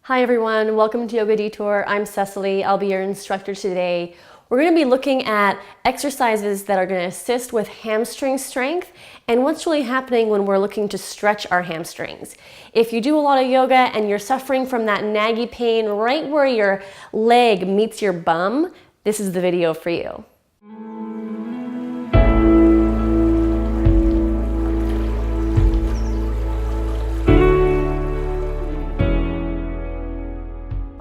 Hi everyone, welcome to Yoga Detour. I'm Cecily, I'll be your instructor today. We're going to be looking at exercises that are going to assist with hamstring strength and what's really happening when we're looking to stretch our hamstrings. If you do a lot of yoga and you're suffering from that naggy pain right where your leg meets your bum, this is the video for you.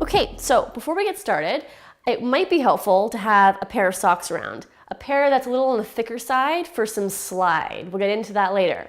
Okay, so before we get started, it might be helpful to have a pair of socks around. A pair that's a little on the thicker side for some slide. We'll get into that later.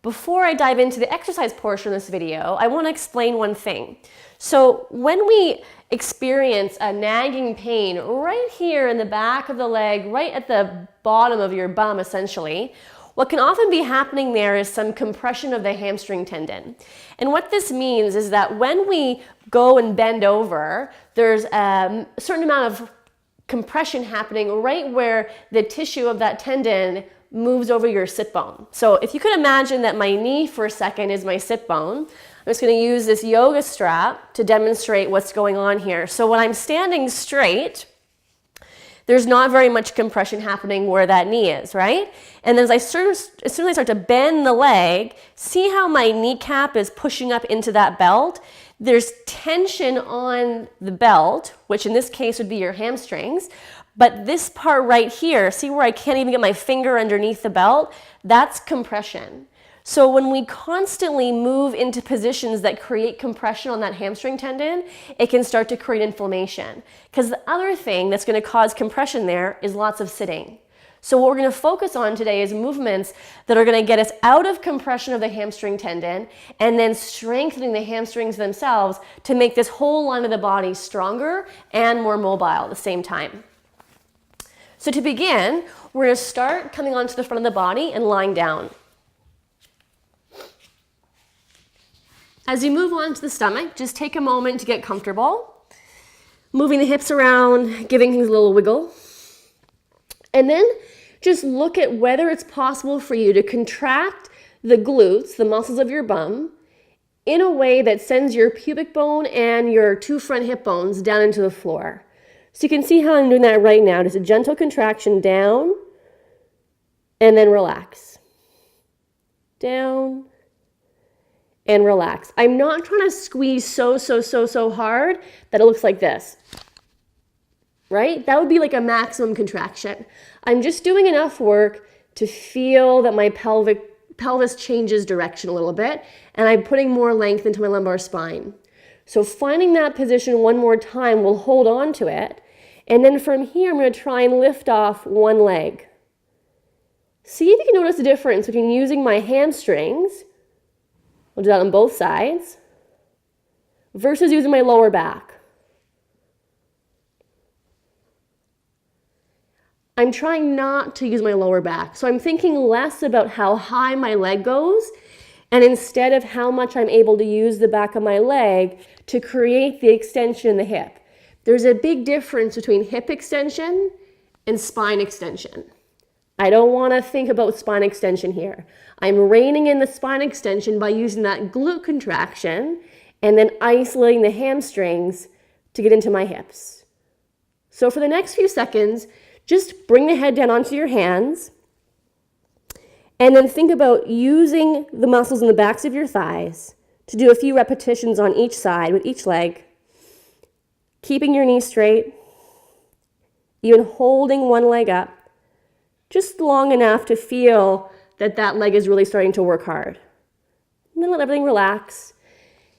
Before I dive into the exercise portion of this video, I want to explain one thing. So when we experience a nagging pain right here in the back of the leg, right at the bottom of your bum essentially, what can often be happening there is some compression of the hamstring tendon. And what this means is that when we go and bend over, there's a certain amount of compression happening right where the tissue of that tendon moves over your sit bone. So if you could imagine that my knee for a second is my sit bone, I'm just going to use this yoga strap to demonstrate what's going on here. So when I'm standing straight, there's not very much compression happening where that knee is, right? And then as soon as I start to bend the leg, see how my kneecap is pushing up into that belt? There's tension on the belt, which in this case would be your hamstrings, but this part right here, see where I can't even get my finger underneath the belt? That's compression. So when we constantly move into positions that create compression on that hamstring tendon, it can start to create inflammation. Because the other thing that's going to cause compression there is lots of sitting. So what we're going to focus on today is movements that are going to get us out of compression of the hamstring tendon and then strengthening the hamstrings themselves to make this whole line of the body stronger and more mobile at the same time. So to begin, we're going to start coming onto the front of the body and lying down. As you move on to the stomach, just take a moment to get comfortable, moving the hips around, giving things a little wiggle. And then just look at whether it's possible for you to contract the glutes, the muscles of your bum, in a way that sends your pubic bone and your two front hip bones down into the floor. So you can see how I'm doing that right now. Just a gentle contraction down, and then relax. Down, and relax. I'm not trying to squeeze so hard that it looks like this, right? That would be like a maximum contraction. I'm just doing enough work to feel that my pelvis changes direction a little bit, and I'm putting more length into my lumbar spine. So finding that position one more time, we'll hold on to it, and then from here, I'm going to try and lift off one leg. See if you can notice the difference between using my hamstrings, we'll do that on both sides, versus using my lower back. I'm trying not to use my lower back, so I'm thinking less about how high my leg goes, and instead of how much I'm able to use the back of my leg to create the extension in the hip. There's a big difference between hip extension and spine extension. I don't want to think about spine extension here. I'm reining in the spine extension by using that glute contraction and then isolating the hamstrings to get into my hips. So for the next few seconds, just bring the head down onto your hands and then think about using the muscles in the backs of your thighs to do a few repetitions on each side with each leg, keeping your knees straight, even holding one leg up, just long enough to feel that that leg is really starting to work hard. And then let everything relax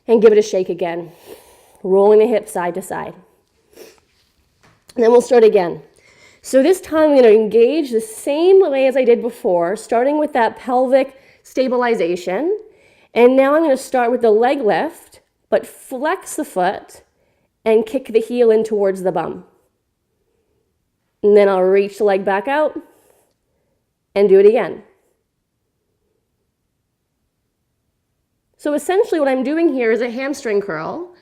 and give it a shake again, rolling the hips side to side. And then we'll start again. So this time I'm going to engage the same way as I did before, starting with that pelvic stabilization. And now I'm going to start with the leg lift, but flex the foot and kick the heel in towards the bum. And then I'll reach the leg back out and do it again. So essentially what I'm doing here is a hamstring curl,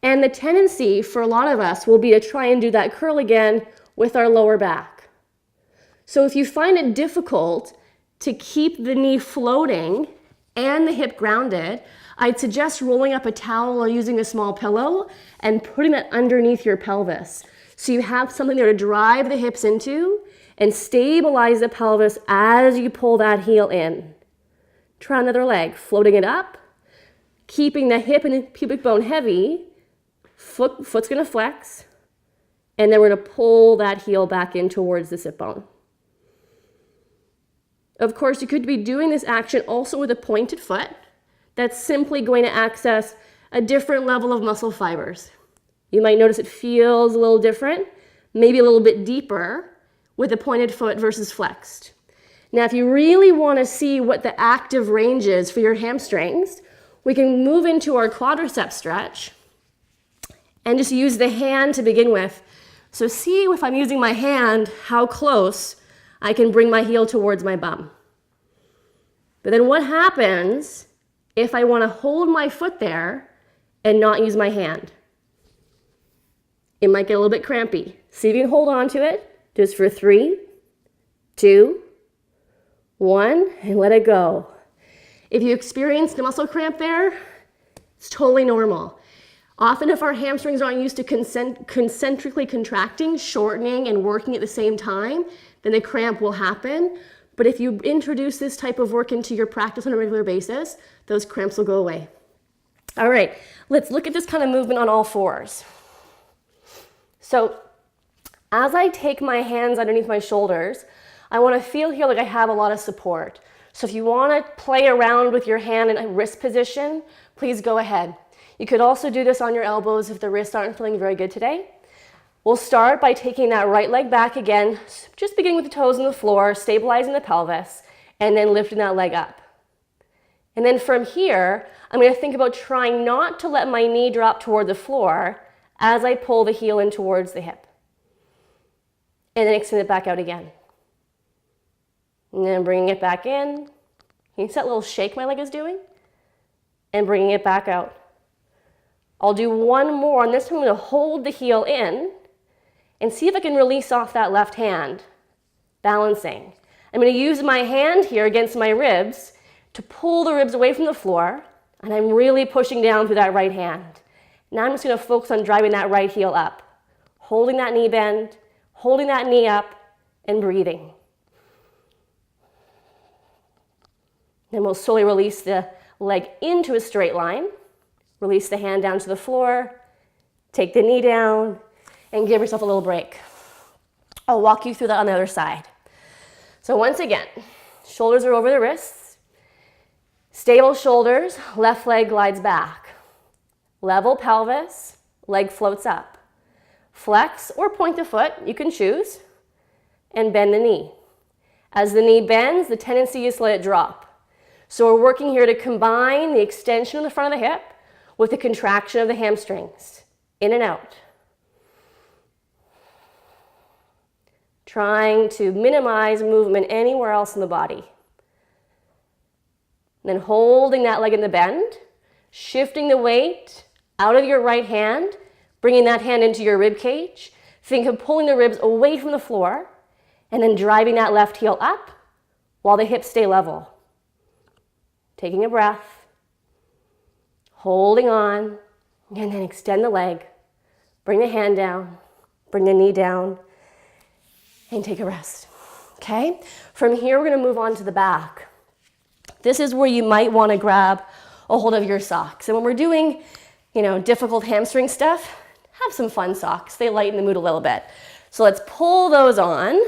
and the tendency for a lot of us will be to try and do that curl again with our lower back. So if you find it difficult to keep the knee floating and the hip grounded, I'd suggest rolling up a towel or using a small pillow and putting that underneath your pelvis. So you have something there to drive the hips into and stabilize the pelvis as you pull that heel in. Try another leg, floating it up, keeping the hip and the pubic bone heavy. Foot's gonna flex, and then we're gonna pull that heel back in towards the sit bone. Of course, you could be doing this action also with a pointed foot. That's simply going to access a different level of muscle fibers. You might notice it feels a little different, maybe a little bit deeper with a pointed foot versus flexed. Now, if you really want to see what the active range is for your hamstrings, we can move into our quadricep stretch and just use the hand to begin with. So see if I'm using my hand, how close I can bring my heel towards my bum. But then what happens if I want to hold my foot there and not use my hand? It might get a little bit crampy. See if you can hold on to it just for 3, 2, 1, and let it go. If you experienced a muscle cramp there, it's totally normal. Often if our hamstrings aren't used to concentrically contracting, shortening, and working at the same time, then a cramp will happen. But if you introduce this type of work into your practice on a regular basis, those cramps will go away. All right, let's look at this kind of movement on all fours. So as I take my hands underneath my shoulders, I want to feel here like I have a lot of support. So if you want to play around with your hand in a wrist position, please go ahead. You could also do this on your elbows if the wrists aren't feeling very good today. We'll start by taking that right leg back again, just beginning with the toes on the floor, stabilizing the pelvis, and then lifting that leg up. And then from here, I'm going to think about trying not to let my knee drop toward the floor as I pull the heel in towards the hip. And then extend it back out again. And then bringing it back in. Can you see that little shake my leg is doing? And bringing it back out. I'll do one more, and this time I'm going to hold the heel in and see if I can release off that left hand, balancing. I'm going to use my hand here against my ribs to pull the ribs away from the floor, and I'm really pushing down through that right hand. Now I'm just going to focus on driving that right heel up, holding that knee bend, holding that knee up, and breathing. Then we'll slowly release the leg into a straight line, release the hand down to the floor, take the knee down, and give yourself a little break. I'll walk you through that on the other side. So once again, shoulders are over the wrists, stable shoulders, left leg glides back. Level pelvis, leg floats up. Flex or point the foot, you can choose, and bend the knee. As the knee bends, the tendency is to let it drop. So we're working here to combine the extension of the front of the hip with the contraction of the hamstrings, in and out. Trying to minimize movement anywhere else in the body. Then holding that leg in the bend, shifting the weight out of your right hand, bringing that hand into your rib cage. Think of pulling the ribs away from the floor and then driving that left heel up while the hips stay level. Taking a breath, holding on, and then extend the leg. Bring the hand down, bring the knee down, and take a rest. Okay? From here, we're going to move on to the back. This is where you might want to grab a hold of your socks. And when we're doing, difficult hamstring stuff, have some fun socks. They lighten the mood a little bit. So let's pull those on.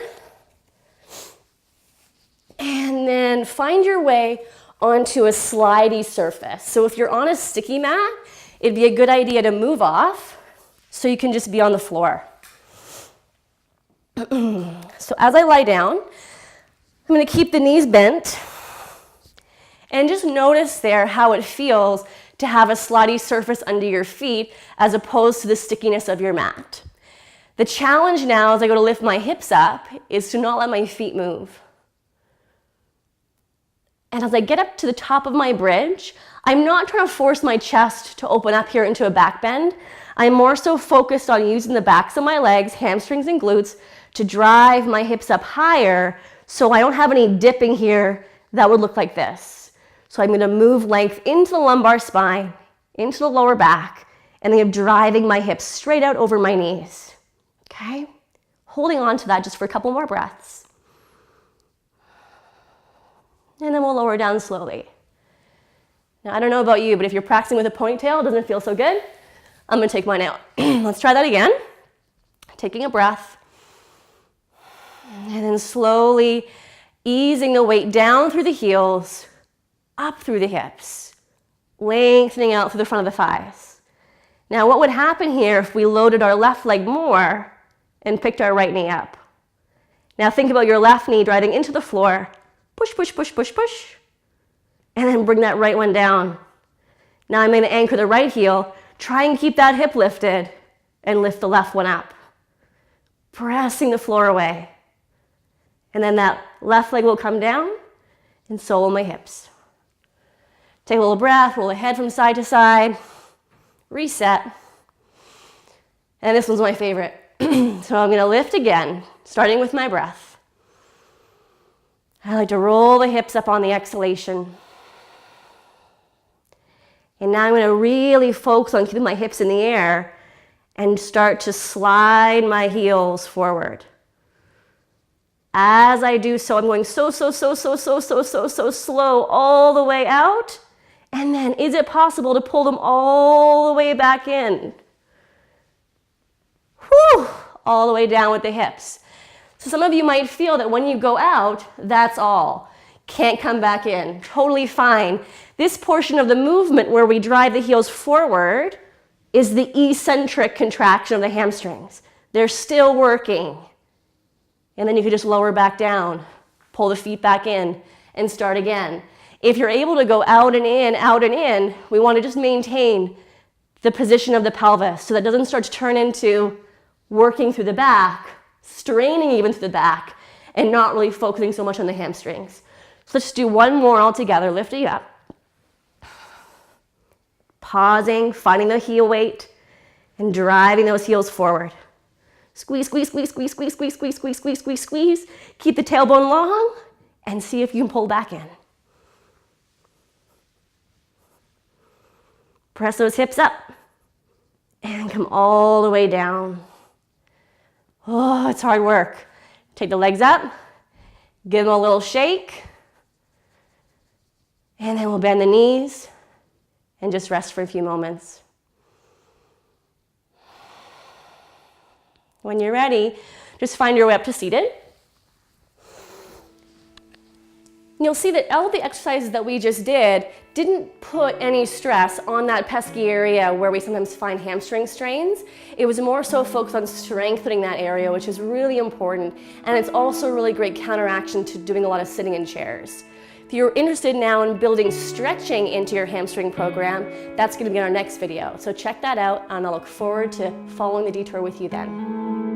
And then find your way onto a slidey surface. So if you're on a sticky mat, it'd be a good idea to move off so you can just be on the floor. So as I lie down, I'm going to keep the knees bent and just notice there how it feels to have a slidey surface under your feet as opposed to the stickiness of your mat. The challenge now as I go to lift my hips up is to not let my feet move. And as I get up to the top of my bridge, I'm not trying to force my chest to open up here into a back bend. I'm more so focused on using the backs of my legs, hamstrings and glutes, to drive my hips up higher so I don't have any dipping here that would look like this. So I'm gonna move length into the lumbar spine, into the lower back, and then I'm driving my hips straight out over my knees, okay? Holding on to that just for a couple more breaths. And then we'll lower down slowly. Now, I don't know about you, but if you're practicing with a ponytail, it doesn't feel so good. I'm gonna take mine out. Let's try that again. Taking a breath. And then slowly easing the weight down through the heels, up through the hips, lengthening out through the front of the thighs. Now, what would happen here if we loaded our left leg more and picked our right knee up? Now, think about your left knee driving into the floor. Push, push, push, push, push. And then bring that right one down. Now I'm going to anchor the right heel. Try and keep that hip lifted and lift the left one up. Pressing the floor away. And then that left leg will come down, and so will my hips. Take a little breath, roll the head from side to side, reset. And this one's my favorite. So I'm going to lift again, starting with my breath. I like to roll the hips up on the exhalation. And now I'm going to really focus on keeping my hips in the air and start to slide my heels forward. As I do so, I'm going so slow all the way out. And then is it possible to pull them all the way back in? Whew, all the way down with the hips. So some of you might feel that when you go out, that's all. Can't come back in. Totally fine. This portion of the movement where we drive the heels forward is the eccentric contraction of the hamstrings. They're still working. And then you can just lower back down, pull the feet back in, and start again. If you're able to go out and in, we want to just maintain the position of the pelvis so that it doesn't start to turn into working through the back, straining even through the back, and not really focusing so much on the hamstrings. So let's do one more all together, lifting up. Pausing, finding the heel weight, and driving those heels forward. Squeeze, squeeze, squeeze, squeeze, squeeze, squeeze, squeeze, squeeze, squeeze, squeeze, squeeze. Keep the tailbone long, and see if you can pull back in. Press those hips up, and come all the way down. Oh, it's hard work. Take the legs up, give them a little shake, and then we'll bend the knees and just rest for a few moments. When you're ready, just find your way up to seated. You'll see that all the exercises that we just did didn't put any stress on that pesky area where we sometimes find hamstring strains. It was more so focused on strengthening that area, which is really important. And it's also a really great counteraction to doing a lot of sitting in chairs. If you're interested now in building stretching into your hamstring program, that's going to be in our next video. So check that out, and I look forward to following the detour with you then.